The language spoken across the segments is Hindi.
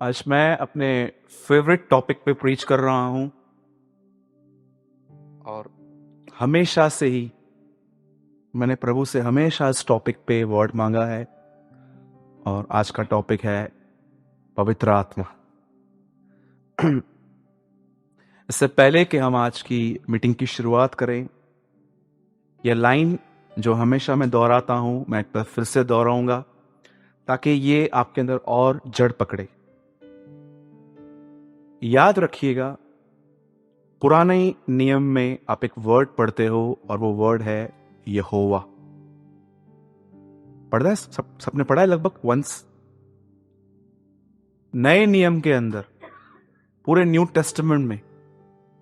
आज मैं अपने फेवरेट टॉपिक पे प्रीच कर रहा हूं और हमेशा से ही मैंने प्रभु से हमेशा इस टॉपिक पे वर्ड मांगा है और आज का टॉपिक है पवित्र आत्मा। इससे पहले कि हम आज की मीटिंग की शुरुआत करें, यह लाइन जो हमेशा मैं दोहराता हूं, मैं एक बार फिर से दोहराऊंगा ताकि ये आपके अंदर और जड़ पकड़े। याद रखिएगा, पुराने नियम में आप एक वर्ड पढ़ते हो और वो वर्ड है यहोवा। पढ़ा है, सबने पढ़ा है लगभग वंस। नए नियम के अंदर पूरे न्यू टेस्टामेंट में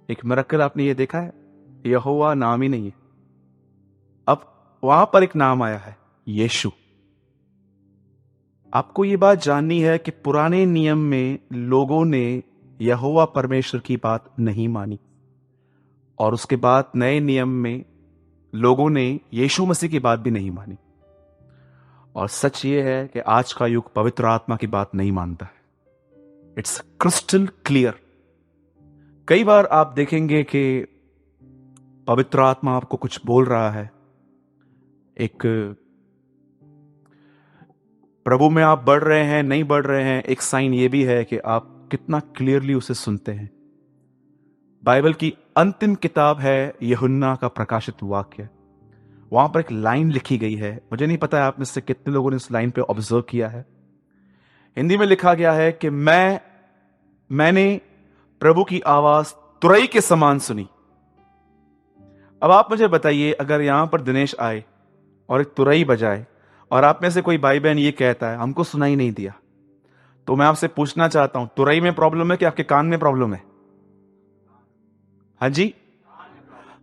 एक मिरेकल आपने ये देखा है, यहोवा नाम ही नहीं है, अब वहां पर एक नाम आया है, यीशु। आपको ये बात जाननी है कि पुराने नियम में लोगों ने यहोवा परमेश्वर की बात नहीं मानी और उसके बाद नए नियम में लोगों ने यीशु मसीह की बात भी नहीं मानी। और सच ये है कि आज का युग पवित्र आत्मा की बात नहीं मानता है। It's crystal clear. कई बार आप देखेंगे कि पवित्र आत्मा आपको कुछ बोल रहा है, एक प्रभु में आप बढ़ रहे हैं नहीं बढ़ रहे हैं, एक साइन ये भी है कि आप कितना क्लियरली उसे सुनते हैं। बाइबल की अंतिम किताब है यूहन्ना का प्रकाशित वाक्य। वहां पर एक लाइन लिखी गई है, मुझे नहीं पता है आप में से कितने लोगों ने इस लाइन पे ऑब्जर्व किया है। हिंदी में लिखा गया है कि मैंने प्रभु की आवाज तुरई के समान सुनी। अब आप मुझे बताइए, अगर यहां पर दिनेश आए और एक तुरई बजाए और आप में से कोई भाई बहन ये कहता है हमको सुनाई नहीं दिया, तो मैं आपसे पूछना चाहता हूं, तुरई में प्रॉब्लम है कि आपके कान में प्रॉब्लम है? हाँ जी।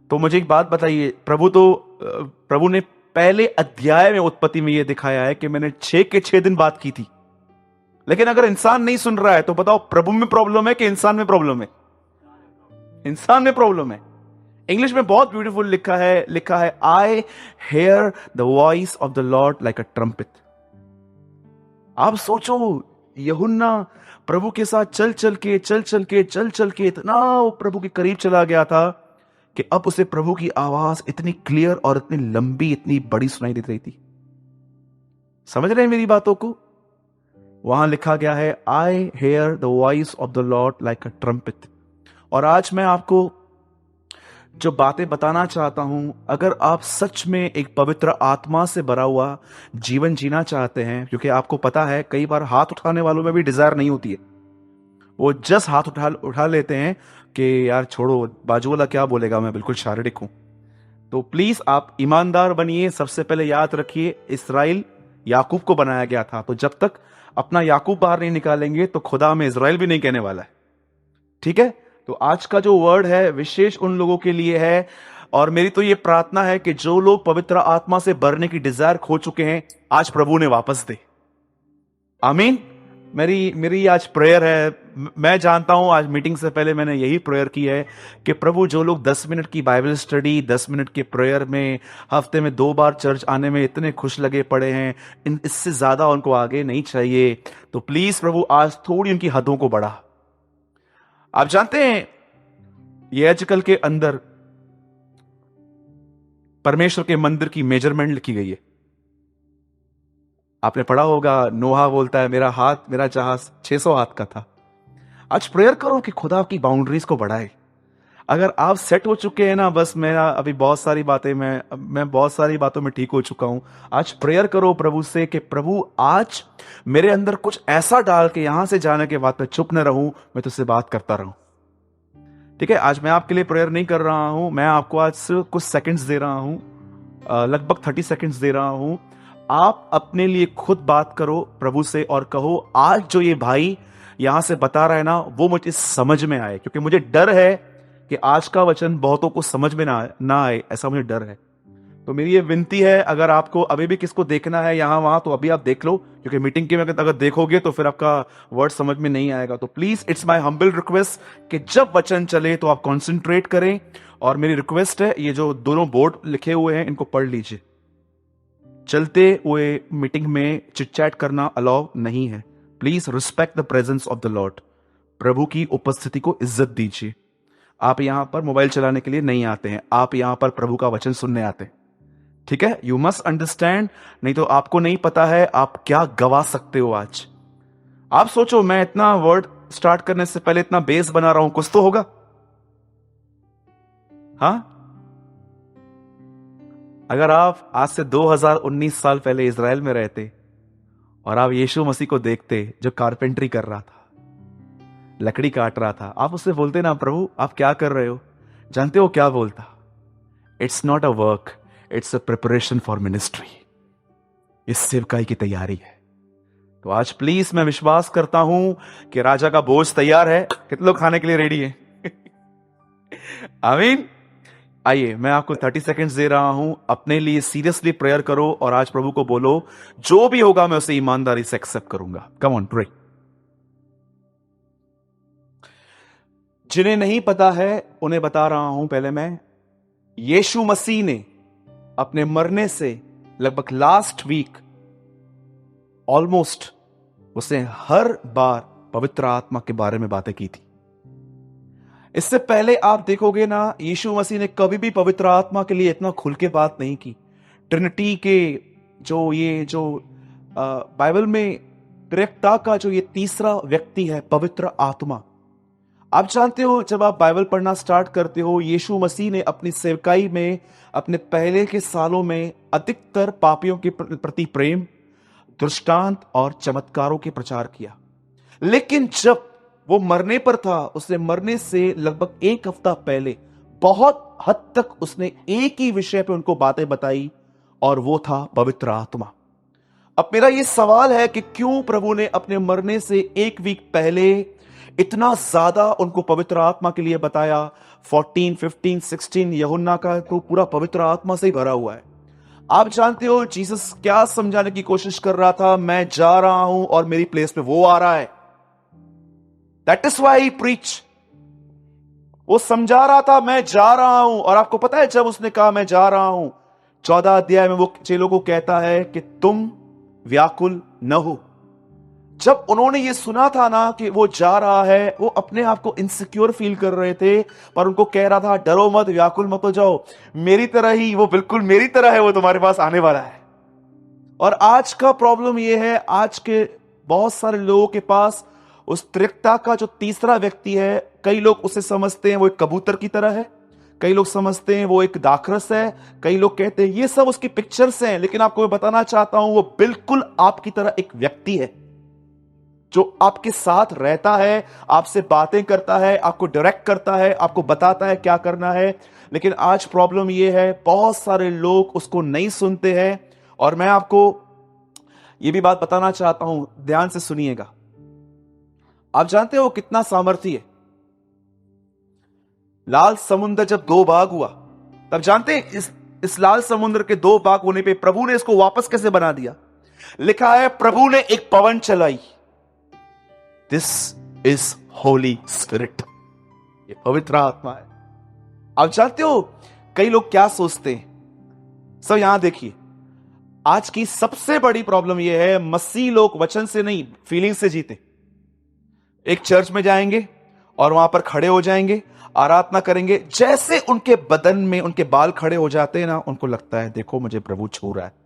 तो मुझे एक बात बताइए, प्रभु ने पहले अध्याय में उत्पत्ति में यह दिखाया है कि मैंने 6 के 6 दिन बात की थी। लेकिन अगर इंसान नहीं सुन रहा है तो बताओ प्रभु में प्रॉब्लम है कि इंसान में प्रॉब्लम है? इंसान में प्रॉब्लम है। इंग्लिश में बहुत ब्यूटीफुल लिखा है I hear the voice of the Lord like a trumpet. आप सोचो, यूहन्ना प्रभु के साथ चल चल के इतना वो प्रभु के करीब चला गया था कि अब उसे प्रभु की आवाज इतनी क्लियर और इतनी लंबी, इतनी बड़ी सुनाई दे रही थी। समझ रहे हैं मेरी बातों को? वहां लिखा गया है I hear the voice of the Lord like a trumpet. और आज मैं आपको जो बातें बताना चाहता हूं, अगर आप सच में एक पवित्र आत्मा से भरा हुआ जीवन जीना चाहते हैं, क्योंकि आपको पता है कई बार हाथ उठाने वालों में भी डिजायर नहीं होती है, वो जस्ट हाथ उठा लेते हैं कि यार छोड़ो, बाजू वाला क्या बोलेगा, मैं बिल्कुल शारीरिक हूं। तो प्लीज आप ईमानदार बनिए। सबसे पहले याद रखिए, इस्राइल याकूब को बनाया गया था, तो जब तक अपना याकूब बाहर नहीं निकालेंगे तो खुदा में इजराइल भी नहीं कहने वाला है। ठीक है? तो आज का जो वर्ड है विशेष उन लोगों के लिए है, और मेरी तो ये प्रार्थना है कि जो लोग पवित्र आत्मा से भरने की डिजायर खो चुके हैं, आज प्रभु ने वापस दे। आमीन। मेरी आज प्रेयर है। मैं जानता हूं आज मीटिंग से पहले मैंने यही प्रेयर की है कि प्रभु, जो लोग 10 मिनट की बाइबल स्टडी, 10 मिनट के प्रेयर में, हफ्ते में 2 बार चर्च आने में इतने खुश लगे पड़े हैं, इससे ज्यादा उनको आगे नहीं चाहिए। तो प्लीज प्रभु आज थोड़ी उनकी हदों को बढ़ा। आप जानते हैं ये आजकल के अंदर परमेश्वर के मंदिर की मेजरमेंट लिखी गई है। आपने पढ़ा होगा, नोहा बोलता है मेरा जहाज 600 हाथ का था। आज प्रेयर करो कि खुदा की बाउंड्रीज को बढ़ाए। अगर आप सेट हो चुके हैं ना, बस मेरा अभी बहुत सारी बातें, मैं बहुत सारी बातों में ठीक हो चुका हूं। आज प्रेयर करो प्रभु से कि प्रभु आज मेरे अंदर कुछ ऐसा डाल के यहां से जाने के बाद मैं चुप न रहूं, मैं तुझसे बात करता रहूं। ठीक है? आज मैं आपके लिए प्रेयर नहीं कर रहा हूं, मैं आपको आज सिर्फ कुछ सेकंड्स दे रहा हूं, लगभग 30 सेकंड्स दे रहा हूं। आप अपने लिए खुद बात करो प्रभु से और कहो, आज जो ये भाई यहां से बता रहा है ना, वो मुझे समझ में आए, क्योंकि मुझे डर है कि आज का वचन बहुतों को समझ में ना आए, ऐसा मुझे डर है। तो मेरी ये विनती है, अगर आपको अभी भी किसको देखना है यहां वहां, तो अभी आप देख लो, क्योंकि मीटिंग के में अगर देखोगे तो फिर आपका वर्ड समझ में नहीं आएगा। तो please, it's my humble request कि जब वचन चले तो आप कॉन्सेंट्रेट करें। और मेरी रिक्वेस्ट है, ये जो दोनों बोर्ड लिखे हुए हैं इनको पढ़ लीजिए। चलते हुए मीटिंग में चिट चैट करना अलाउ नहीं है। Please respect the presence of the Lord. प्रभु की उपस्थिति को इज्जत दीजिए। आप यहां पर मोबाइल चलाने के लिए नहीं आते हैं, आप यहां पर प्रभु का वचन सुनने आते हैं। ठीक है, यू मस्ट अंडरस्टैंड। नहीं तो आपको नहीं पता है आप क्या गवा सकते हो आज। आप सोचो, मैं इतना वर्ड स्टार्ट करने से पहले इतना बेस बना रहा हूं, कुछ तो होगा। हाँ, अगर आप आज से 2019 साल पहले इज़राइल में रहते और आप यीशु मसीह को देखते जो कारपेंट्री कर रहा था, लकड़ी काट रहा था, आप उससे बोलते ना, प्रभु आप क्या कर रहे हो? जानते हो क्या बोलता? It's not a work, it's a preparation for ministry. इस सेवकाई की तैयारी है। तो आज प्लीज मैं विश्वास करता हूं कि राजा का भोज तैयार है। कितने लोग खाने के लिए रेडी है? आमीन। आइए, मैं आपको 30 सेकंड्स दे रहा हूं, अपने लिए सीरियसली प्रेयर करो और आज प्रभु को बोलो जो भी होगा मैं उसे ईमानदारी से एक्सेप्ट करूंगा। Come on, pray. जिन्हें नहीं पता है उन्हें बता रहा हूं पहले मैं। यीशु मसीह ने अपने मरने से लगभग लास्ट वीक ऑलमोस्ट उसने हर बार पवित्र आत्मा के बारे में बातें की थी। इससे पहले आप देखोगे ना, यीशु मसीह ने कभी भी पवित्र आत्मा के लिए इतना खुल के बात नहीं की। ट्रिनिटी के जो बाइबल में त्रिएकता का जो ये तीसरा व्यक्ति है, पवित्र आत्मा। आप जानते हो, जब आप बाइबल पढ़ना स्टार्ट करते हो, यीशु मसीह ने अपनी सेवकाई में अपने पहले के सालों में अधिकतर पापियों के प्रति प्रेम, दृष्टांत और चमत्कारों के प्रचार किया। लेकिन जब वो मरने पर था, उसने मरने से लगभग एक हफ्ता पहले बहुत हद तक उसने एक ही विषय पे उनको बातें बताई, और वो था पवित्र आत्मा। अब मेरा ये सवाल है कि क्यों प्रभु ने अपने मरने से एक वीक पहले इतना ज्यादा उनको पवित्र आत्मा के लिए बताया? 14, 15, 16 यूहन्ना का तो पूरा पवित्र आत्मा से ही भरा हुआ है। आप जानते हो जीसस क्या समझाने की कोशिश कर रहा था? मैं जा रहा हूं और मेरी प्लेस पे वो आ रहा है। That is why he preach. वो समझा रहा था मैं जा रहा हूं। और आपको पता है, जब उसने कहा मैं जा रहा हूं, 14 अध्याय में वो चेलों को कहता है कि तुम व्याकुल न हो। जब उन्होंने ये सुना था ना कि वो जा रहा है, वो अपने आप को इनसिक्योर फील कर रहे थे, पर उनको कह रहा था डरो मत, व्याकुल मत हो जाओ, मेरी तरह ही, वो बिल्कुल मेरी तरह है, वो तुम्हारे पास आने वाला है। और आज का प्रॉब्लम ये है, आज के बहुत सारे लोगों के पास उस त्रिएकता का जो तीसरा व्यक्ति है, कई लोग उसे समझते हैं वो एक कबूतर की तरह है, कई लोग समझते हैं वो एक दाखरस है, कई लोग कहते हैं ये सब उसकी पिक्चर्स हैं। लेकिन आपको मैं बताना चाहता हूं, वो बिल्कुल आपकी तरह एक व्यक्ति है जो आपके साथ रहता है, आपसे बातें करता है, आपको डायरेक्ट करता है, आपको बताता है क्या करना है। लेकिन आज प्रॉब्लम यह है, बहुत सारे लोग उसको नहीं सुनते हैं। और मैं आपको यह भी बात बताना चाहता हूं, ध्यान से सुनिएगा। आप जानते हो कितना सामर्थ्य है? लाल समुद्र जब दो भाग हुआ, तब जानते हैं इस लाल समुद्र के दो भाग होने पे प्रभु ने इसको वापस कैसे बना दिया? लिखा है प्रभु ने एक पवन चलाई। This is Holi spirit. ये पवित्र आत्मा है। आप जानते हो कई लोग क्या सोचते हैं? सब यहां देखिए, आज की सबसे बड़ी प्रॉब्लम यह है, मसीह लोग वचन से नहीं फीलिंग से जीते। एक चर्च में जाएंगे और वहां पर खड़े हो जाएंगे, आराधना करेंगे, जैसे उनके बदन में उनके बाल खड़े हो जाते हैं ना, उनको लगता है देखो मुझे प्रभु छू रहा है।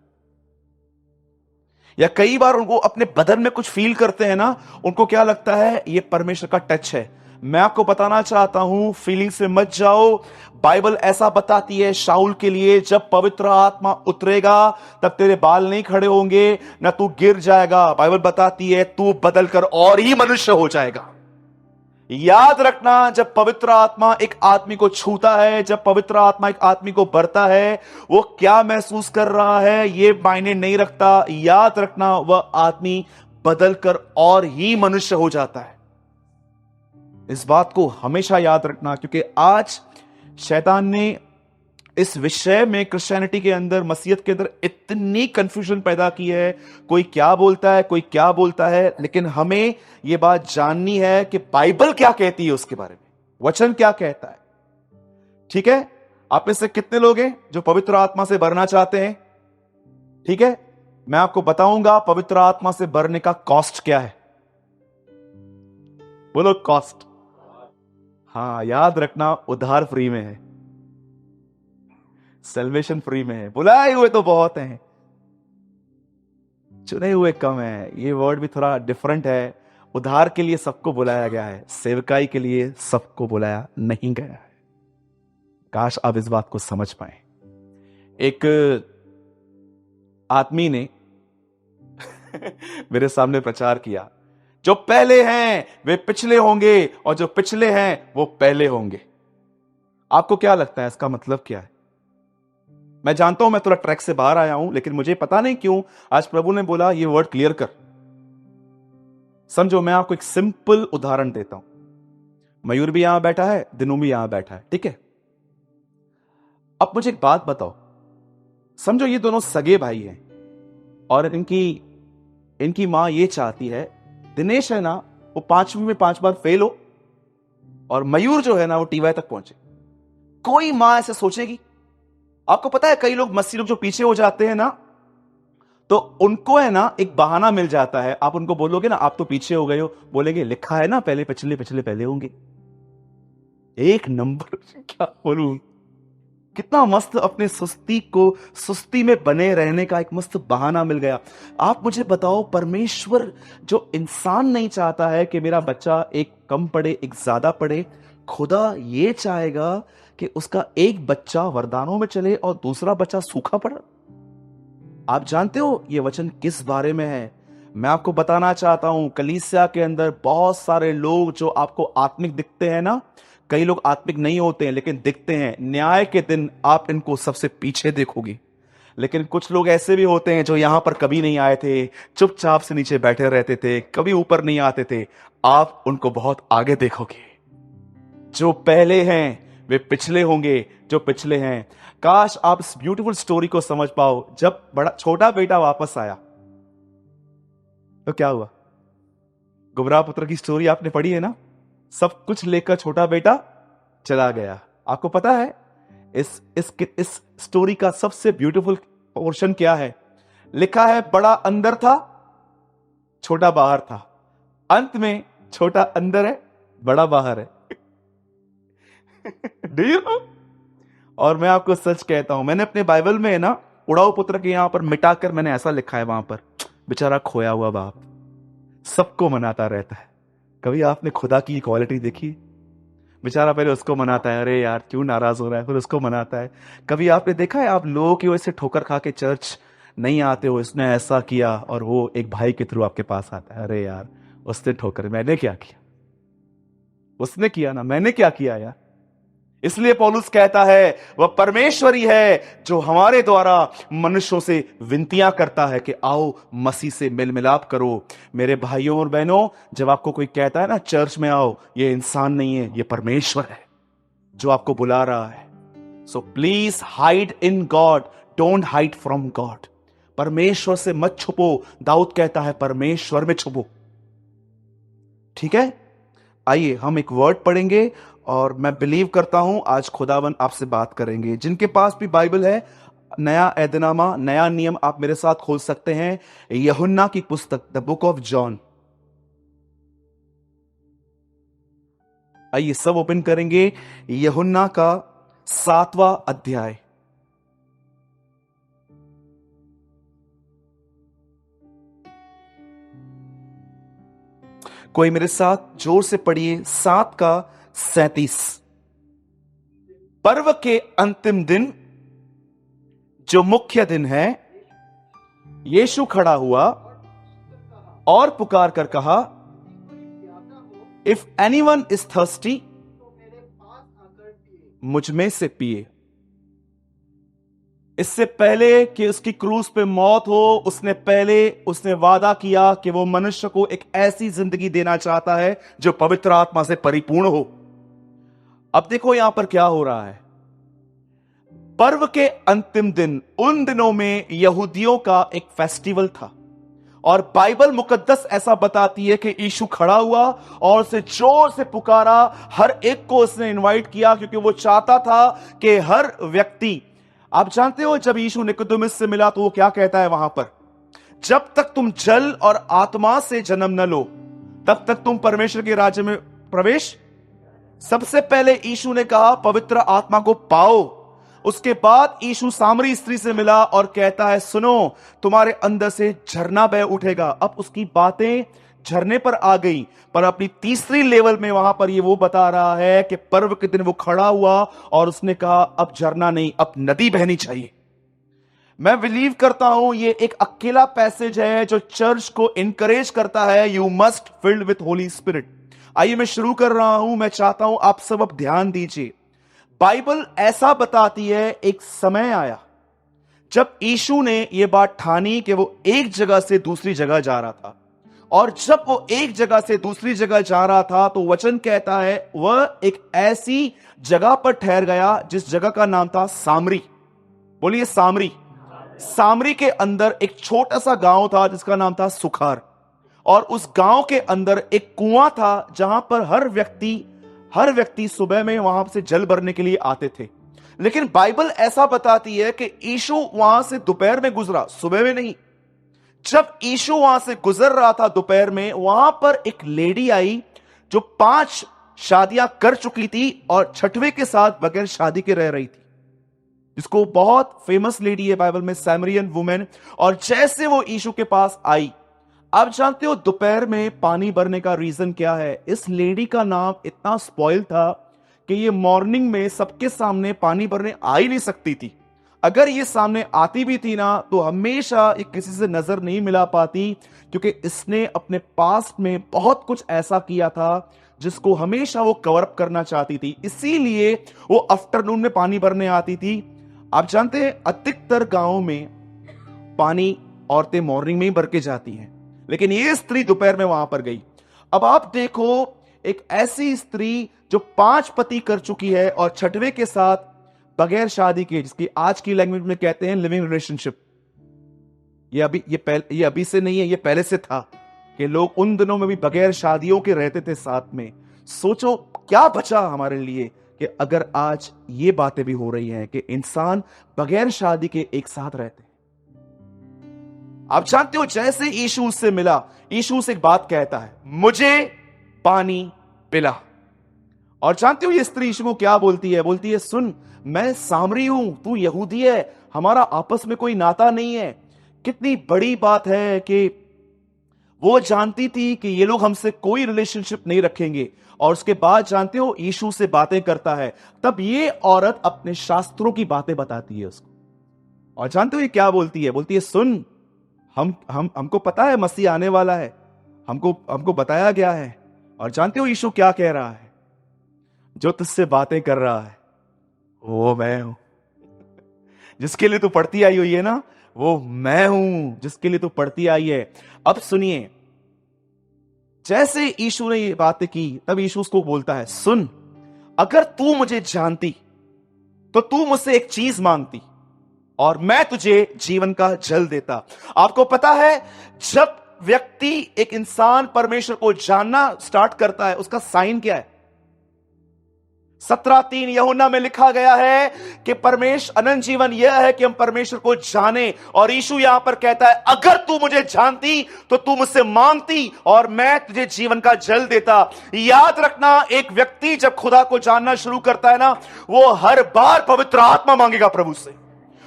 या कई बार उनको अपने बदन में कुछ फील करते हैं ना, उनको क्या लगता है ये परमेश्वर का टच है। मैं आपको बताना चाहता हूं, फीलिंग से मत जाओ। बाइबल ऐसा बताती है शाऊल के लिए, जब पवित्र आत्मा उतरेगा तब तेरे बाल नहीं खड़े होंगे, ना तू गिर जाएगा। बाइबल बताती है तू बदलकर और ही मनुष्य हो जाएगा। याद रखना, जब पवित्र आत्मा एक आदमी को छूता है, जब पवित्र आत्मा एक आदमी को भरता है, वो क्या महसूस कर रहा है ये मायने नहीं रखता। याद रखना, वह आदमी बदलकर और ही मनुष्य हो जाता है। इस बात को हमेशा याद रखना, क्योंकि आज शैतान ने इस विषय में क्रिश्चियनिटी के अंदर, मसीहत के अंदर इतनी कंफ्यूजन पैदा की है। कोई क्या बोलता है, कोई क्या बोलता है, लेकिन हमें यह बात जाननी है कि बाइबल क्या कहती है उसके बारे में, वचन क्या कहता है। ठीक है, आप में से कितने लोग हैं जो पवित्र आत्मा से भरना चाहते हैं? ठीक है, मैं आपको बताऊंगा पवित्र आत्मा से भरने का कॉस्ट क्या है। बोलो कॉस्ट। हाँ, याद रखना, उधार फ्री में है, सेल्वेशन फ्री में है। बुलाए हुए तो बहुत हैं, चुने हुए कम है। ये वर्ड भी थोड़ा डिफरेंट है। उधार के लिए सबको बुलाया गया है, सेवकाई के लिए सबको बुलाया नहीं गया है। काश आप इस बात को समझ पाए। एक आदमी ने मेरे सामने प्रचार किया, जो पहले हैं वे पिछले होंगे और जो पिछले हैं वो पहले होंगे। आपको क्या लगता है इसका मतलब क्या है? मैं जानता हूं मैं थोड़ा ट्रैक से बाहर आया हूं, लेकिन मुझे पता नहीं क्यों आज प्रभु ने बोला ये वर्ड क्लियर कर। समझो, मैं आपको एक सिंपल उदाहरण देता हूं। मयूर भी यहां बैठा है, दिनू भी यहां बैठा है, ठीक है? अब मुझे एक बात बताओ, समझो ये दोनों सगे भाई हैं और इनकी मां ये चाहती है दिनेश है ना वो 5वीं में 5 बार फेल हो और मयूर जो है ना वो टीवाई तक पहुंचे। कोई मां ऐसे सोचेगी? आपको पता है कई लोग मस्ती लोग जो पीछे हो जाते हैं ना, तो उनको है ना एक बहाना मिल जाता है। आप उनको बोलोगे ना आप तो पीछे हो गए हो, बोलेंगे लिखा है ना पहले पिछले पिछले पहले होंगे। एक नंबर क्या बोलूं, कितना मस्त अपने सुस्ती में बने रहने का एक मस्त बहाना मिल गया। आप मुझे बताओ, परमेश्वर जो इंसान नहीं चाहता है कि मेरा बच्चा एक कम पढ़े एक ज्यादा पढ़े, खुदा ये चाहेगा कि उसका एक बच्चा वरदानों में चले और दूसरा बच्चा सूखा पड़ा। आप जानते हो ये वचन किस बारे में है? मैं आपको बताना चाहता हूं, कलीसिया के अंदर बहुत सारे लोग जो आपको आत्मिक दिखते हैं ना, कई लोग आत्मिक नहीं होते हैं लेकिन दिखते हैं। न्याय के दिन आप इनको सबसे पीछे देखोगे। लेकिन कुछ लोग ऐसे भी होते हैं जो यहां पर कभी नहीं आए थे, चुपचाप से नीचे बैठे रहते थे, कभी ऊपर नहीं आते थे। आप उनको बहुत आगे देखोगे। जो पहले हैं वे पिछले होंगे, जो पिछले हैं। काश आप इस ब्यूटीफुल स्टोरी को समझ पाओ। जब छोटा बेटा वापस आया तो क्या हुआ? गुमराह पुत्र की स्टोरी आपने पढ़ी है ना? सब कुछ लेकर छोटा बेटा चला गया। आपको पता है इस स्टोरी का सबसे ब्यूटीफुल पोर्शन क्या है? लिखा है बड़ा अंदर था, छोटा बाहर था। अंत में छोटा अंदर है, बड़ा बाहर है। Do you know? और मैं आपको सच कहता हूं, मैंने अपने बाइबल में है ना उड़ाऊ पुत्र के यहां पर मिटाकर मैंने ऐसा लिखा है, वहां पर बेचारा खोया हुआ बाप सबको मनाता रहता है। कभी आपने खुदा की क्वालिटी देखी? बेचारा पहले उसको मनाता है, अरे यार क्यों नाराज हो रहा है, फिर उसको मनाता है। कभी आपने देखा है आप लोगों की वजह से ठोकर खा के चर्च नहीं आते हो, इसने ऐसा किया, और वो एक भाई के थ्रू आपके पास आता है, अरे यार उसने ठोकर, मैंने क्या किया? उसने किया ना, मैंने क्या किया यार? इसलिए पौलुस कहता है वह परमेश्वर ही है जो हमारे द्वारा मनुष्यों से विनतियां करता है कि आओ मसीह से मेल मिलाप करो। मेरे भाइयों और बहनों, जब आपको कोई कहता है ना चर्च में आओ, ये इंसान नहीं है, ये परमेश्वर है जो आपको बुला रहा है। So please hide in God, don't hide from God. परमेश्वर से मत छुपो। दाऊद कहता है परमेश्वर में छुपो। ठीक है, आइए हम एक वर्ड पढ़ेंगे और मैं बिलीव करता हूं आज खुदावन आपसे बात करेंगे। जिनके पास भी बाइबल है, नया ऐदनामा, नया नियम, आप मेरे साथ खोल सकते हैं यूहन्ना की पुस्तक, द बुक ऑफ जॉन। आइए सब ओपन करेंगे यूहन्ना का 7वां अध्याय। कोई मेरे साथ जोर से पढ़िए 7 का 37। पर्व के अंतिम दिन जो मुख्य दिन है, यीशु खड़ा हुआ और पुकार कर कहा, इफ एनीवन इज थर्स्टी, मुझ में से पिए। इससे पहले कि उसकी क्रूस पे मौत हो, उसने वादा किया कि वो मनुष्य को एक ऐसी जिंदगी देना चाहता है जो पवित्र आत्मा से परिपूर्ण हो। अब देखो यहां पर क्या हो रहा है। पर्व के अंतिम दिन, उन दिनों में यहूदियों का एक फेस्टिवल था और बाइबल मुकद्दस ऐसा बताती है कि यीशु खड़ा हुआ और उसे जोर से पुकारा। हर एक को उसने इनवाइट किया क्योंकि वो चाहता था कि हर व्यक्ति, आप जानते हो जब यीशु निकोदेमुस से मिला तो वो क्या कहता है वहां पर, जब तक तुम जल और आत्मा से जन्म न लो तब तक तुम परमेश्वर के राज्य में प्रवेश। सबसे पहले यीशु ने कहा पवित्र आत्मा को पाओ। उसके बाद यीशु सामरी स्त्री से मिला और कहता है सुनो, तुम्हारे अंदर से झरना बह उठेगा। अब उसकी बातें झरने पर आ गई, पर अपनी तीसरी लेवल में वहां पर ये वो बता रहा है कि पर्व के दिन वो खड़ा हुआ और उसने कहा अब झरना नहीं, अब नदी बहनी चाहिए। मैं बिलीव करता हूं ये एक अकेला पैसेज है जो चर्च को इंकरेज करता है, you must filled with Holi spirit. आइए मैं शुरू कर रहा हूं। मैं चाहता हूं आप सब अब ध्यान दीजिए। बाइबल ऐसा बताती है एक समय आया जब यीशु ने यह बात ठानी कि वो एक जगह से दूसरी जगह जा रहा था, और जब वो एक जगह से दूसरी जगह जा रहा था तो वचन कहता है वह एक ऐसी जगह पर ठहर गया जिस जगह का नाम था सामरी। बोलिए सामरी। सामरी के अंदर एक छोटा सा गांव था जिसका नाम था सुखार, और उस गांव के अंदर एक कुआं था जहां पर हर व्यक्ति सुबह में वहां से जल भरने के लिए आते थे। लेकिन बाइबल ऐसा बताती है कि यीशु वहां से दोपहर में गुजरा, सुबह में नहीं। जब यीशु वहां से गुजर रहा था दोपहर में, वहां पर एक लेडी आई जो 5 शादियां कर चुकी थी और 6वें के साथ बगैर शादी के रह रही थी, जिसको बहुत फेमस लेडी है बाइबल में, सैमरियन वुमेन। और जैसे वो यीशु के पास आई, आप जानते हो दोपहर में पानी भरने का रीजन क्या है? इस लेडी का नाम इतना स्पॉइल था कि ये मॉर्निंग में सबके सामने पानी भरने आ ही नहीं सकती थी। अगर ये सामने आती भी थी ना तो हमेशा ये किसी से नजर नहीं मिला पाती, क्योंकि इसने अपने पास्ट में बहुत कुछ ऐसा किया था जिसको हमेशा वो कवर अप करना चाहती थी। इसीलिए वो आफ्टरनून में पानी भरने आती थी। आप जानते हैं अधिकतर गांवों में पानी औरतें मॉर्निंग में ही भर के जाती हैं, लेकिन ये स्त्री दोपहर में वहां पर गई। अब आप देखो, एक ऐसी स्त्री जो 5 पति कर चुकी है और 6वें के साथ बगैर शादी के, जिसकी आज की लैंग्वेज में कहते हैं लिविंग रिलेशनशिप। ये अभी से नहीं है, ये पहले से था कि लोग उन दिनों में भी बगैर शादियों के रहते थे साथ में। सोचो क्या बचा हमारे लिए कि अगर आज ये बातें भी हो रही हैं कि इंसान बगैर शादी के एक साथ रहते हैं। आप जानते हो, जैसे यीशु उससे मिला, यीशु से एक बात कहता है, मुझे पानी पिला। और जानते हो ये स्त्री यीशु को क्या बोलती है? बोलती है सुन, मैं सामरी हूं, तू यहूदी है, हमारा आपस में कोई नाता नहीं है। कितनी बड़ी बात है कि वो जानती थी कि ये लोग हमसे कोई रिलेशनशिप नहीं रखेंगे। और उसके बाद जानते हो यीशु से बातें करता है, तब ये औरत अपने शास्त्रों की बातें बताती है उसको। और जानते हो ये क्या बोलती है? बोलती है सुन, हमको पता है मसीह आने वाला है, हमको बताया गया है। और जानते हो यीशु क्या कह रहा है? जो तुझसे बातें कर रहा है वो मैं हूं। जिसके लिए तू पढ़ती आई हुई है ना, वो मैं हूं जिसके लिए तू पढ़ती आई है। अब सुनिए, जैसे यीशु ने ये बातें की, तब यीशु उसको बोलता है सुन, अगर तू मुझे जानती तो तू मुझसे एक चीज मांगती और मैं तुझे जीवन का जल देता। आपको पता है, जब व्यक्ति, एक इंसान परमेश्वर को जानना स्टार्ट करता है, उसका साइन क्या है? 17:3 यूहन्ना में लिखा गया है कि परमेश्वर अनंत जीवन यह है कि हम परमेश्वर को जाने। और यीशु यहां पर कहता है अगर तू मुझे जानती तो तू मुझसे मांगती और मैं तुझे जीवन का जल देता। याद रखना, एक व्यक्ति जब खुदा को जानना शुरू करता है ना, वो हर बार पवित्र आत्मा मांगेगा प्रभु से।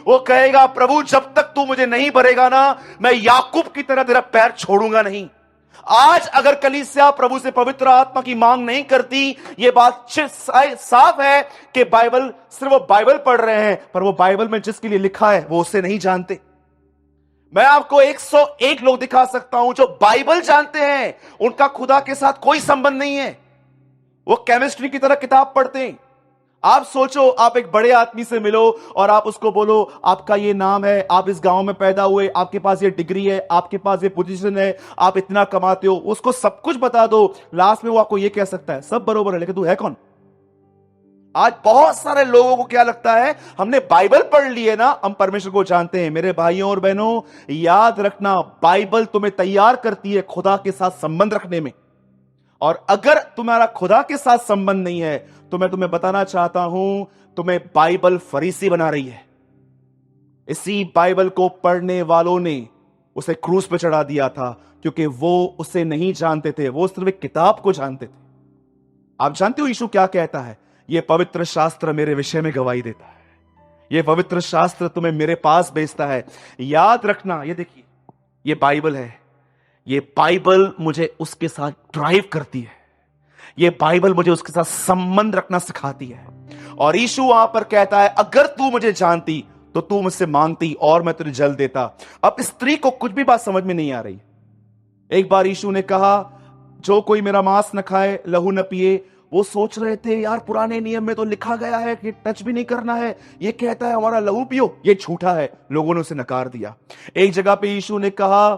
वो कहेगा प्रभु जब तक तू मुझे नहीं भरेगा ना, मैं याकूब की तरह तेरा पैर छोड़ूंगा नहीं। आज अगर कलीसिया प्रभु से पवित्र आत्मा की मांग नहीं करती, यह बात साफ है कि बाइबल, सिर्फ वो बाइबल पढ़ रहे हैं, पर वो बाइबल में जिसके लिए लिखा है वो उसे नहीं जानते। मैं आपको 101 लोग दिखा सकता हूं जो बाइबल जानते हैं, उनका खुदा के साथ कोई संबंध नहीं है। वो केमिस्ट्री की तरह किताब पढ़ते हैं। आप सोचो, आप एक बड़े आदमी से मिलो और आप उसको बोलो आपका ये नाम है, आप इस गांव में पैदा हुए, आपके पास ये डिग्री है, आपके पास ये पोजीशन है, आप इतना कमाते हो, उसको सब कुछ बता दो। लास्ट में वो आपको ये कह सकता है सब बरोबर है, लेकिन तू है कौन? आज बहुत सारे लोगों को क्या लगता है, हमने बाइबल पढ़ ली है ना, हम परमेश्वर को जानते हैं। मेरे भाइयों और बहनों, याद रखना, बाइबल तुम्हें तैयार करती है खुदा के साथ संबंध रखने में। और अगर तुम्हारा खुदा के साथ संबंध नहीं है तो मैं तुम्हें बताना चाहता हूं, तुम्हें बाइबल फरीसी बना रही है। इसी बाइबल को पढ़ने वालों ने उसे क्रूस पे चढ़ा दिया था, क्योंकि वो उसे नहीं जानते थे, वो सिर्फ एक किताब को जानते थे। आप जानते हो यीशु क्या कहता है? ये पवित्र शास्त्र मेरे विषय में गवाही देता है, ये पवित्र शास्त्र तुम्हें मेरे पास भेजता है। याद रखना, ये देखिए, ये बाइबल है, ये बाइबल मुझे उसके साथ ड्राइव करती है, ये बाइबल मुझे उसके साथ संबंध रखना सिखाती है। और यीशु वहां पर कहता है, अगर तू मुझे जानती तो तू मुझसे मांगती और मैं तुझे जल देता। अब स्त्री को कुछ भी बात समझ में नहीं आ रही। एक बार यीशु ने कहा, जो कोई मेरा मांस न खाए, लहू न पिए। वो सोच रहे थे, यार पुराने नियम में तो लिखा गया है कि टच भी नहीं करना है, ये कहता है हमारा लहू पियो, ये झूठा है। लोगों ने उसे नकार दिया। एक जगह पे यीशु ने कहा,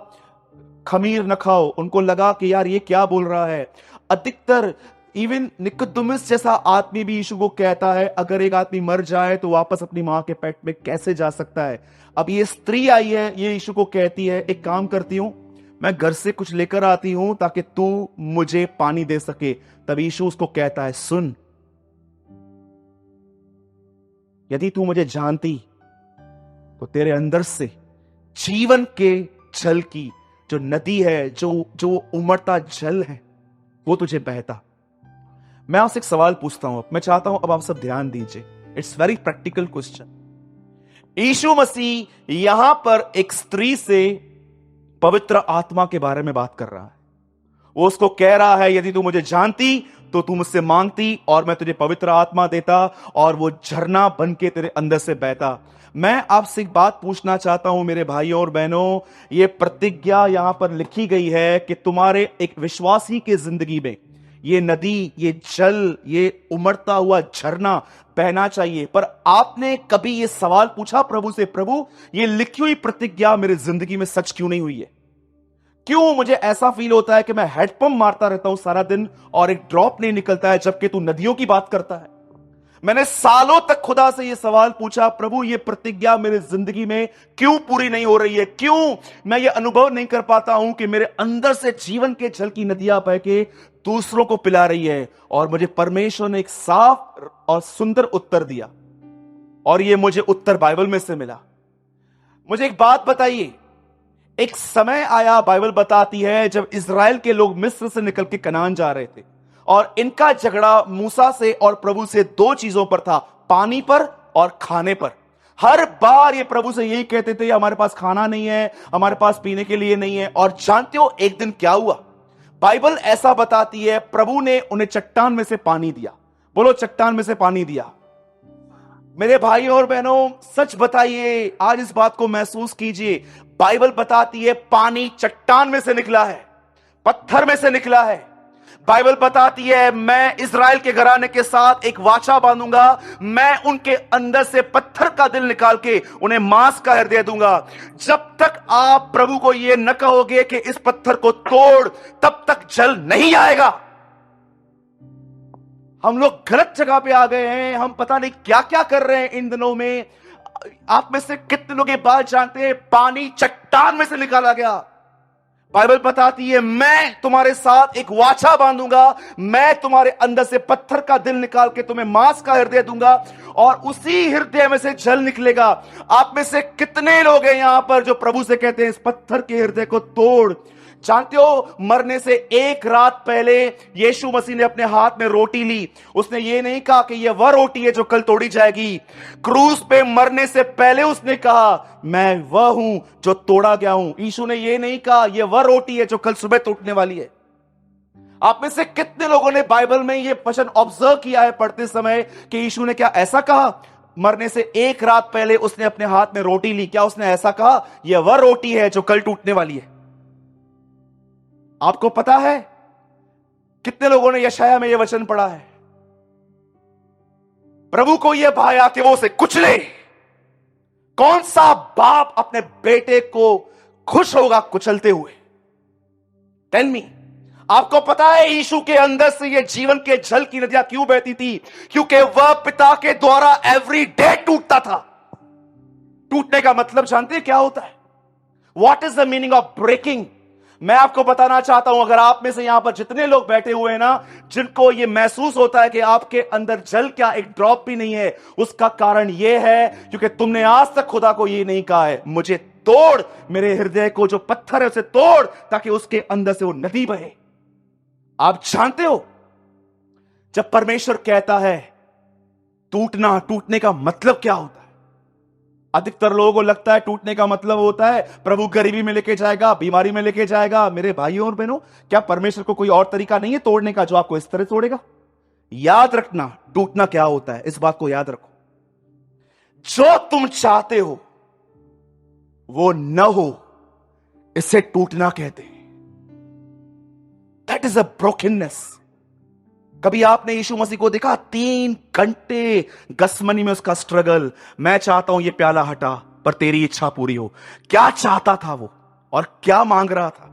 खमीर न खाओ। उनको लगा कि यार ये क्या बोल रहा है। अधिकतर इवन निकोदेमुस जैसा आदमी भी यीशु को कहता है, अगर एक आदमी मर जाए तो वापस अपनी मां के पेट में कैसे जा सकता है। अब ये स्त्री आई है, ये यीशु को कहती है, एक काम करती हूं, मैं घर से कुछ लेकर आती हूं ताकि तू मुझे पानी दे सके। तब यीशु उसको कहता है, सुन, यदि तू मुझे जानती तो तेरे अंदर से जीवन के जल की जो नदी है, जो उमड़ता जल है, वो तुझे बहता। मैं आपसे एक सवाल पूछता हूं, मैं चाहता हूं अब आप सब ध्यान दीजिए। It's very practical question. Yeshu Masih यहां पर एक स्त्री से पवित्र आत्मा के बारे में बात कर रहा है। वो उसको कह रहा है, यदि तू मुझे जानती तो तू मुझसे मांगती और मैं तुझे पवित्र आत्मा देता और वो झरना बन के तेरे अंदर से बहता। मैं आपसे एक बात पूछना चाहता हूं मेरे भाइयों और बहनों, ये प्रतिज्ञा यहां पर लिखी गई है कि तुम्हारे एक विश्वासी के जिंदगी में ये नदी, ये जल, ये उमड़ता हुआ झरना बहना चाहिए। पर आपने कभी ये सवाल पूछा प्रभु से, प्रभु ये लिखी हुई प्रतिज्ञा मेरी जिंदगी में सच क्यों नहीं हुई है? क्यों मुझे ऐसा फील होता है कि मैं हेडपंप मारता रहता हूं सारा दिन और एक ड्रॉप नहीं निकलता है, जबकि तू नदियों की बात करता है? मैंने सालों तक खुदा से यह सवाल पूछा, प्रभु ये प्रतिज्ञा मेरी जिंदगी में क्यों पूरी नहीं हो रही है? क्यों मैं ये अनुभव नहीं कर पाता हूं कि मेरे अंदर से जीवन के जल की नदियां बह के दूसरों को पिला रही है? और मुझे परमेश्वर ने एक साफ और सुंदर उत्तर दिया, और ये मुझे उत्तर बाइबल में से मिला। मुझे एक बात बताइए, एक समय आया, बाइबल बताती है, जब इजराइल के लोग मिस्र से निकल के कनान जा रहे थे और इनका झगड़ा मूसा से और प्रभु से दो चीजों पर था, पानी पर और खाने पर। हर बार ये प्रभु से यही कहते थे, हमारे पास खाना नहीं है, हमारे पास पीने के लिए नहीं है। और जानते हो एक दिन क्या हुआ? बाइबल ऐसा बताती है, प्रभु ने उन्हें चट्टान में से पानी दिया। बोलो, चट्टान में से पानी दिया। मेरे भाइयों और बहनों, सच बताइए, आज इस बात को महसूस कीजिए। बाइबल बताती है पानी चट्टान में से निकला है, पत्थर में से निकला है। बाइबल बताती है, मैं इजराइल के घराने के साथ एक वाचा बांधूंगा, मैं उनके अंदर से पत्थर का दिल निकाल के उन्हें मांस का हृदय दूंगा। जब तक आप प्रभु को यह न कहोगे कि इस पत्थर को तोड़, तब तक जल नहीं आएगा। हम लोग गलत जगह पे आ गए हैं, हम पता नहीं क्या क्या कर रहे हैं इन दिनों में। आप में से कितने लोग ये बात जानते हैं, पानी चट्टान में से निकाला गया। बाइबल बताती है, मैं तुम्हारे साथ एक वाचा बांधूंगा, मैं तुम्हारे अंदर से पत्थर का दिल निकाल के तुम्हें मांस का हृदय दूंगा और उसी हृदय में से जल निकलेगा। आप में से कितने लोग हैं यहां पर जो प्रभु से कहते हैं, इस पत्थर के हृदय को तोड़? जानते हो, मरने से एक रात पहले यीशु मसीह ने अपने हाथ में रोटी ली। उसने ये नहीं कहा कि यह वह रोटी है जो कल तोड़ी जाएगी। क्रूस पे मरने से पहले उसने कहा, मैं वह हूं जो तोड़ा गया हूं। यीशु ने यह नहीं कहा यह वह रोटी है जो कल सुबह टूटने वाली है। आप में से कितने लोगों ने बाइबल में यह वचन ऑब्जर्व किया है पढ़ते समय कि यीशु ने क्या ऐसा कहा? मरने से एक रात पहले उसने अपने हाथ में रोटी ली, क्या उसने ऐसा कहा यह वह रोटी है जो कल टूटने वाली है? आपको पता है कितने लोगों ने यशाया में यह वचन पढ़ा है? प्रभु को यह भाया कि वो उसे कुचले। कौन सा बाप अपने बेटे को खुश होगा कुचलते हुए? Tell me. आपको पता है यीशु के अंदर से यह जीवन के जल की नदियां क्यों बहती थी? क्योंकि वह पिता के द्वारा एवरी डे टूटता था। टूटने का मतलब जानते हैं क्या होता है? What is the meaning of breaking? मैं आपको बताना चाहता हूं, अगर आप में से यहां पर जितने लोग बैठे हुए हैं ना, जिनको यह महसूस होता है कि आपके अंदर जल क्या एक ड्रॉप भी नहीं है, उसका कारण यह है क्योंकि तुमने आज तक खुदा को यह नहीं कहा है, मुझे तोड़, मेरे हृदय को जो पत्थर है उसे तोड़, ताकि उसके अंदर से वो नदी बहे। आप जानते हो, जब परमेश्वर कहता है टूटना, टूटने का मतलब क्या होता है? अधिकतर लोगों को लगता है टूटने का मतलब होता है प्रभु गरीबी में लेके जाएगा, बीमारी में लेके जाएगा। मेरे भाइयों और बहनों, क्या परमेश्वर को कोई और तरीका नहीं है तोड़ने का जो आपको इस तरह तोड़ेगा? याद रखना टूटना क्या होता है, इस बात को याद रखो। जो तुम चाहते हो वो न हो, इसे टूटना कहते हैं। That is a brokenness. कभी आपने यीशु मसीह को देखा? 3 घंटे गसमनी में उसका स्ट्रगल, मैं चाहता हूं ये प्याला हटा पर तेरी इच्छा पूरी हो। क्या चाहता था वो और क्या मांग रहा था?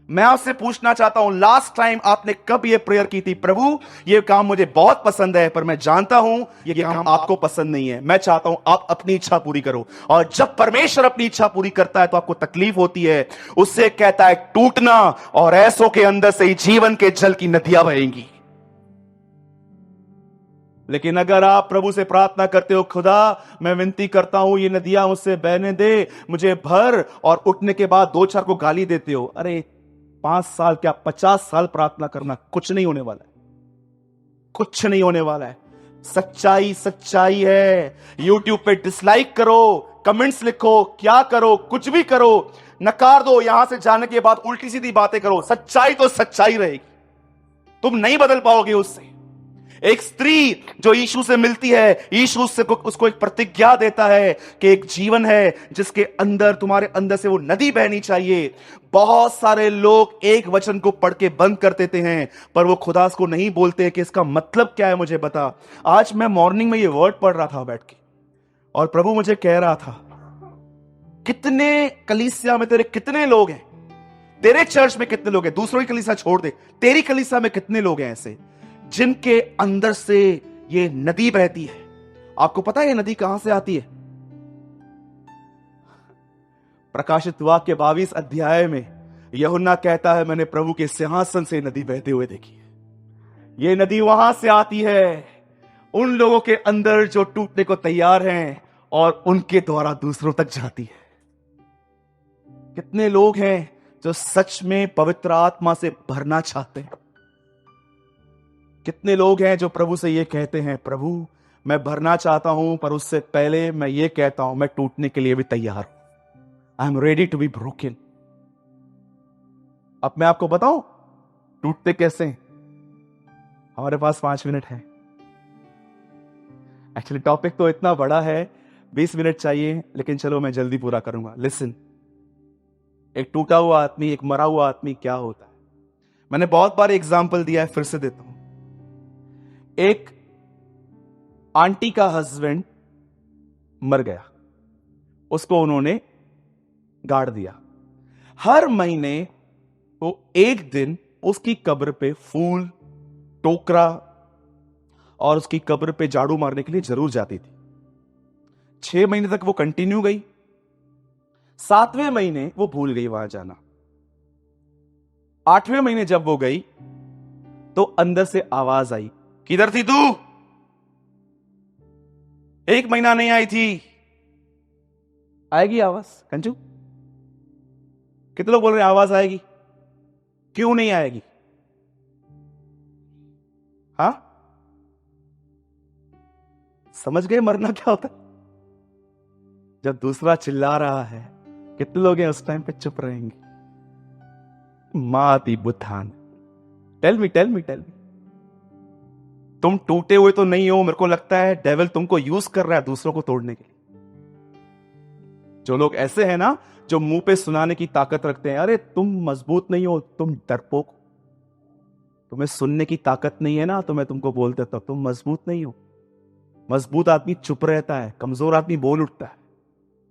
मैं आपसे पूछना चाहता हूं, लास्ट टाइम आपने कब ये प्रेयर की थी? प्रभु ये काम मुझे बहुत पसंद है, पर मैं जानता हूं ये काम आपको पसंद नहीं है। मैं चाहता हूं आप अपनी इच्छा पूरी करो। और जब परमेश्वर अपनी इच्छा पूरी करता है तो आपको तकलीफ होती है। उससे कहता है टूटना, और ऐसों के अंदर से ही जीवन के जल की नदियां बहेंगी। लेकिन अगर आप प्रभु से प्रार्थना करते हो, खुदा मैं विनती करता हूं ये नदियां मुझसे बहने दे, मुझे भर, और उठने के बाद 2-4 को गाली देते हो, अरे 5 साल क्या 50 साल प्रार्थना करना, कुछ नहीं होने वाला है। कुछ नहीं होने वाला है। सच्चाई सच्चाई है। YouTube पे डिसलाइक करो, कमेंट्स लिखो, क्या करो, कुछ भी करो, नकार दो, यहां से जाने के बाद उल्टी सीधी बातें करो, सच्चाई तो सच्चाई रहेगी। तुम नहीं बदल पाओगे उससे। एक स्त्री जो यीशु से मिलती है, यीशु उसको एक प्रतिज्ञा देता है कि एक जीवन है जिसके अंदर, तुम्हारे अंदर से वो नदी बहनी चाहिए। बहुत सारे लोग एक वचन को पढ़ के बंद कर देते हैं, पर वो खुदा को नहीं बोलते कि इसका मतलब क्या है, मुझे बता। आज मैं मॉर्निंग में ये वर्ड पढ़ रहा था बैठ के, और प्रभु मुझे कह रहा था, कितने कलीसिया में तेरे कितने लोग हैं, तेरे चर्च में कितने लोग हैं, दूसरों की कलीसिया छोड़ दे, तेरी कलीसिया में कितने लोग हैं ऐसे जिनके अंदर से ये नदी बहती है? आपको पता है ये नदी कहां से आती है? प्रकाशित वाक्य 22 अध्याय में यूहन्ना कहता है, मैंने प्रभु के सिंहासन से नदी बहते हुए देखी है। ये नदी वहां से आती है उन लोगों के अंदर जो टूटने को तैयार हैं, और उनके द्वारा दूसरों तक जाती है। कितने लोग हैं जो सच में पवित्र आत्मा से भरना चाहते हैं? कितने लोग हैं जो प्रभु से ये कहते हैं, प्रभु मैं भरना चाहता हूं, पर उससे पहले मैं ये कहता हूं मैं टूटने के लिए भी तैयार हूं। I am ready to be broken. अब मैं आपको बताऊं टूटते कैसे हैं? हमारे पास 5 मिनट है। एक्चुअली टॉपिक तो इतना बड़ा है, 20 मिनट चाहिए, लेकिन चलो मैं जल्दी पूरा करूंगा। लिसन, एक टूटा हुआ आदमी, एक मरा हुआ आदमी क्या होता है? मैंने बहुत बार एग्जाम्पल दिया है, फिर से देता हूं। एक आंटी का हस्बैंड मर गया, उसको उन्होंने गाड़ दिया। हर महीने वो एक दिन उसकी कब्र पे फूल, टोकरा और उसकी कब्र पे झाड़ू मारने के लिए जरूर जाती थी। 6 महीने तक वो कंटिन्यू गई। 7वें महीने वो भूल गई वहां जाना। 8वें महीने जब वो गई तो अंदर से आवाज आई, किधर थी तू? 1 महीना नहीं आई थी। आएगी आवाज कंजू? कितने लोग बोल रहे हैं आवाज आएगी? क्यों नहीं आएगी? हाँ, समझ गए मरना क्या होता है? जब दूसरा चिल्ला रहा है, कितने लोग हैं उस टाइम पे चुप रहेंगे? माती बुद्धान, tell me tell me tell me. तुम टूटे हुए तो नहीं हो। मेरे को लगता है डेविल तुमको यूज कर रहा है दूसरों को तोड़ने के लिए। जो लोग ऐसे हैं ना, जो मुंह पे सुनाने की ताकत रखते हैं, अरे तुम मजबूत नहीं हो, तुम डरपोक, तुम्हें सुनने की ताकत नहीं है ना, तो मैं तुमको बोल देता हूं तुम मजबूत नहीं हो। मजबूत आदमी चुप रहता है, कमजोर आदमी बोल उठता है।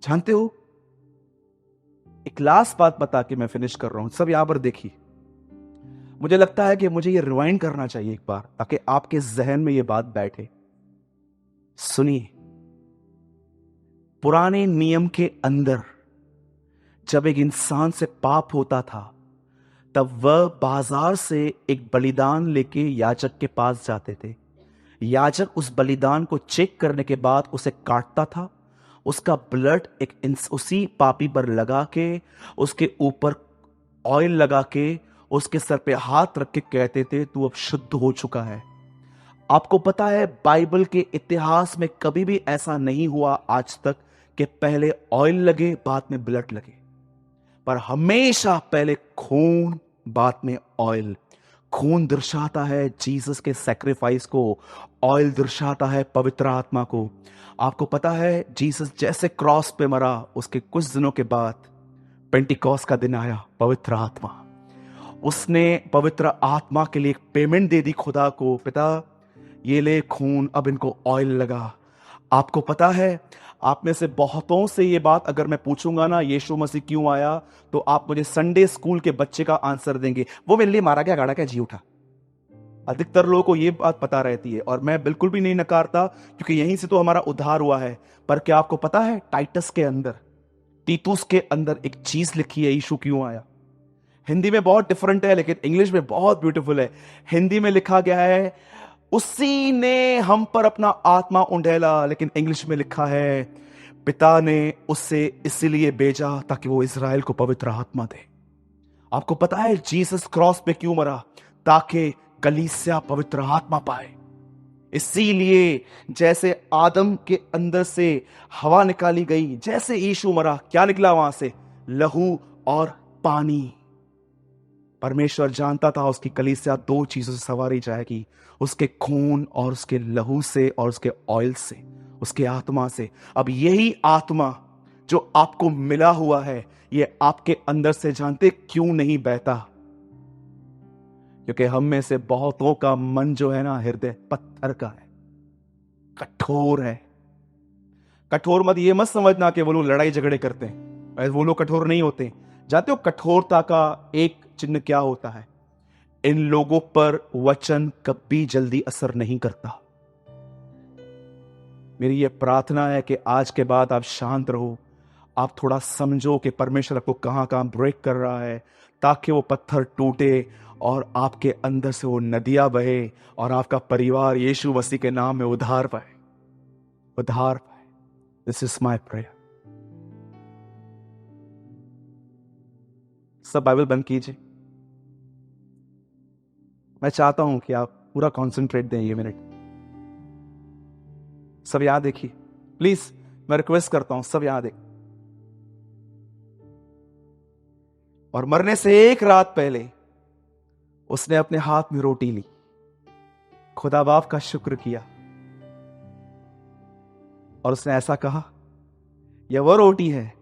जानते हो, एक लास्ट बात बता के मैं फिनिश कर रहा हूं। सब यहां पर देखिए, मुझे लगता है कि मुझे ये रिवाइंड करना चाहिए एक बार, ताकि आपके जहन में ये बात बैठे। सुनिए, पुराने नियम के अंदर जब एक इंसान से पाप होता था, तब वह बाजार से एक बलिदान लेके याजक के पास जाते थे। याजक उस बलिदान को चेक करने के बाद उसे काटता था उसका ब्लड उसी पापी पर लगा के, उसके ऊपर ऑयल लगा के, उसके सर पे हाथ रख के कहते थे तू अब शुद्ध हो चुका है। आपको पता है बाइबल के इतिहास में कभी भी ऐसा नहीं हुआ आज तक कि पहले ऑयल लगे बाद में ब्लड लगे, पर हमेशा पहले खून बाद में ऑयल। खून दर्शाता है जीसस के सैक्रिफाइस को, ऑयल दर्शाता है पवित्र आत्मा को। आपको पता है जीसस जैसे क्रॉस पे मरा, उसके कुछ दिनों के बाद पेंटिकॉस्ट का दिन आया, पवित्र आत्मा। उसने पवित्र आत्मा के लिए एक पेमेंट दे दी खुदा को, पिता ये ले खून, अब इनको ऑयल लगा। आपको पता है, आप में से बहुतों से ये बात अगर मैं पूछूंगा ना यीशु मसीह क्यों आया, तो आप मुझे संडे स्कूल के बच्चे का आंसर देंगे, वो मेरे लिए मारा गया, गाड़ा क्या, जी उठा। अधिकतर लोगों को ये बात पता रहती है और मैं बिल्कुल भी नहीं नकारता, क्योंकि यहीं से तो हमारा उद्धार हुआ है। पर क्या आपको पता है टाइटस के अंदर, तीतुस के अंदर एक चीज लिखी है, यीशु क्यों आया। हिंदी में बहुत डिफरेंट है लेकिन इंग्लिश में बहुत ब्यूटीफुल है। हिंदी में लिखा गया है उसी ने हम पर अपना आत्मा उंडेला, लेकिन इंग्लिश में लिखा है पिता ने उससे इसीलिए भेजा ताकि वो इज़राइल को पवित्र आत्मा दे। आपको पता है जीसस क्रॉस पे क्यों मरा, ताकि कलीसिया पवित्र आत्मा पाए। इसीलिए जैसे आदम के अंदर से हवा निकाली गई, जैसे यीशु मरा, क्या निकला वहां से, लहू और पानी। परमेश्वर जानता था उसकी कलीसिया दो चीजों से सवारी जाएगी, उसके खून और उसके लहू से, और उसके ऑयल से, उसके आत्मा से। अब यही आत्मा जो आपको मिला हुआ है, ये आपके अंदर से जानते क्यों नहीं बहता, क्योंकि हम में से बहुतों का मन जो है ना, हृदय पत्थर का है, कठोर है। कठोर मत ये मत समझना कि वो लोग लड़ाई झगड़े करते हैं, वो लोग कठोर नहीं होते। जानते हो कठोरता का एक चिन्ह क्या होता है, इन लोगों पर वचन कभी जल्दी असर नहीं करता। मेरी यह प्रार्थना है कि आज के बाद आप शांत रहो, आप थोड़ा समझो कि परमेश्वर आपको कहां कहां ब्रेक कर रहा है, ताकि वो पत्थर टूटे और आपके अंदर से वो नदियां बहे और आपका परिवार यीशु मसीह के नाम में उद्धार पाए, उद्धार पाए। This is my prayer. सब बाइबल बंद कीजिए। मैं चाहता हूं कि आप पूरा कंसंट्रेट दें ये मिनट। सब याद देखिए प्लीज, मैं रिक्वेस्ट करता हूं, सब याद देखिए। और मरने से एक रात पहले उसने अपने हाथ में रोटी ली, खुदा बाप का शुक्र किया और उसने ऐसा कहा, यह वह रोटी है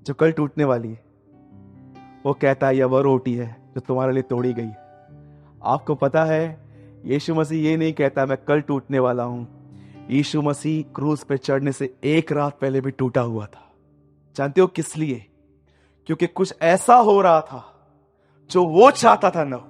जो कल टूटने वाली है। वो कहता है यह वह रोटी है जो तुम्हारे लिए तोड़ी गई है। आपको पता है यीशु मसीह ये नहीं कहता मैं कल टूटने वाला हूं, यीशु मसीह क्रूस पे चढ़ने से एक रात पहले भी टूटा हुआ था। जानते हो किस लिए? क्योंकि कुछ ऐसा हो रहा था जो वो चाहता था ना।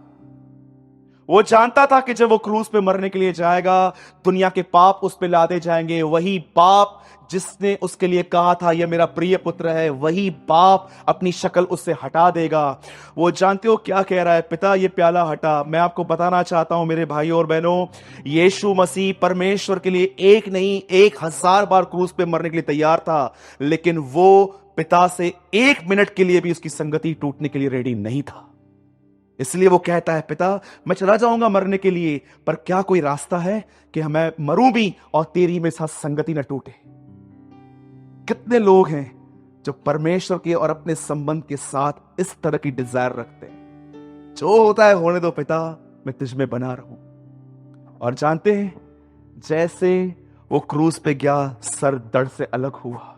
वो जानता था कि जब वो क्रूस पे मरने के लिए जाएगा, दुनिया के पाप उस पे लादे जाएंगे। वही बाप जिसने उसके लिए कहा था यह मेरा प्रिय पुत्र है, वही बाप अपनी शक्ल उससे हटा देगा। वो जानते हो क्या कह रहा है, पिता ये प्याला हटा। मैं आपको बताना चाहता हूं मेरे भाई और बहनों, यीशु मसीह परमेश्वर के लिए एक नहीं 1000 बार क्रूस पे मरने के लिए तैयार था, लेकिन वो पिता से 1 मिनट के लिए भी उसकी संगति टूटने के लिए रेडी नहीं था। इसलिए वो कहता है पिता मैं चला जाऊंगा मरने के लिए, पर क्या कोई रास्ता है कि मैं मरूं भी और तेरी मेरे साथ संगति न टूटे। कितने लोग हैं जो परमेश्वर के और अपने संबंध के साथ इस तरह की डिजायर रखते हैं, जो होता है होने दो पिता, मैं तुझ में बना रहूं। और जानते हैं जैसे वो क्रूस पे गया, सर दर्द से अलग हुआ।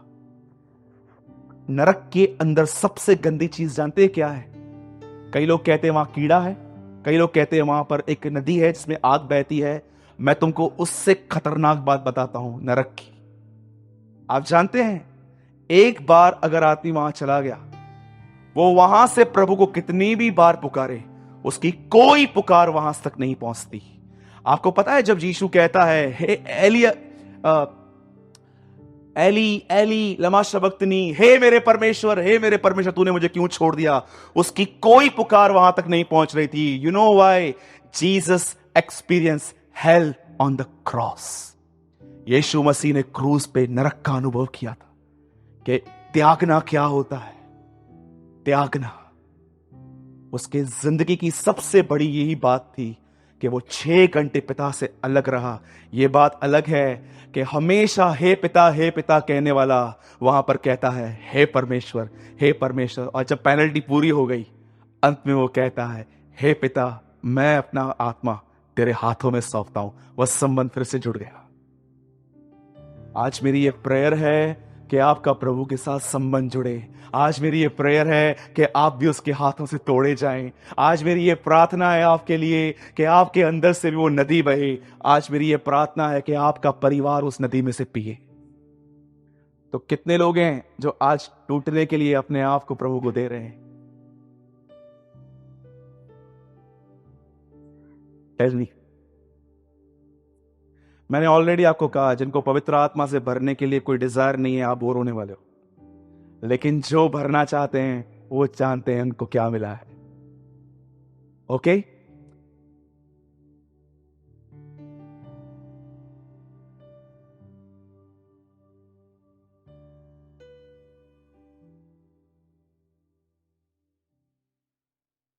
नरक के अंदर सबसे गंदी चीज जानते हैं क्या है? कई लोग कहते हैं वहां कीड़ा है, कई लोग कहते हैं वहां पर एक नदी है जिसमें आग बहती है। मैं तुमको उससे खतरनाक बात बताता हूं, नरक की। आप जानते हैं एक बार अगर आदमी वहां चला गया, वो वहां से प्रभु को कितनी भी बार पुकारे, उसकी कोई पुकार वहां तक नहीं पहुंचती। आपको पता है जब यीशु कहता है हे एली एली लमा शबक्तनी, हे मेरे परमेश्वर तूने मुझे क्यों छोड़ दिया, उसकी कोई पुकार वहां तक नहीं पहुंच रही थी। You know why? Jesus experience hell on the cross. Yeshu Masih ने क्रूस पे नरक का अनुभव किया था। कि त्यागना क्या होता है। त्यागना, उसके जिंदगी की सबसे बड़ी यही बात थी कि वो 6 घंटे पिता से अलग रहा। ये बात अलग है कि हमेशा हे पिता कहने वाला वहां पर कहता है हे परमेश्वर, हे परमेश्वर। और जब पेनल्टी पूरी हो गई, अंत में वो कहता है हे पिता, मैं अपना आत्मा तेरे हाथों में सौंपता हूं। वह संबंध फिर से जुड़ गया। आज मेरी ये प्रेयर है कि आपका प्रभु के साथ संबंध जुड़े। आज मेरी ये प्रेयर है कि आप भी उसके हाथों से तोड़े जाएं। आज मेरी ये प्रार्थना है आपके लिए कि आपके अंदर से भी वो नदी बहे। आज मेरी ये प्रार्थना है कि आपका परिवार उस नदी में से पिए। तो कितने लोग हैं जो आज टूटने के लिए अपने आप को प्रभु को दे रहे हैं? Tell me. मैंने ऑलरेडी आपको कहा, जिनको पवित्र आत्मा से भरने के लिए कोई डिजायर नहीं है, आप बोर होने वाले हो। लेकिन जो भरना चाहते हैं वो जानते हैं उनको क्या मिला है। ओके?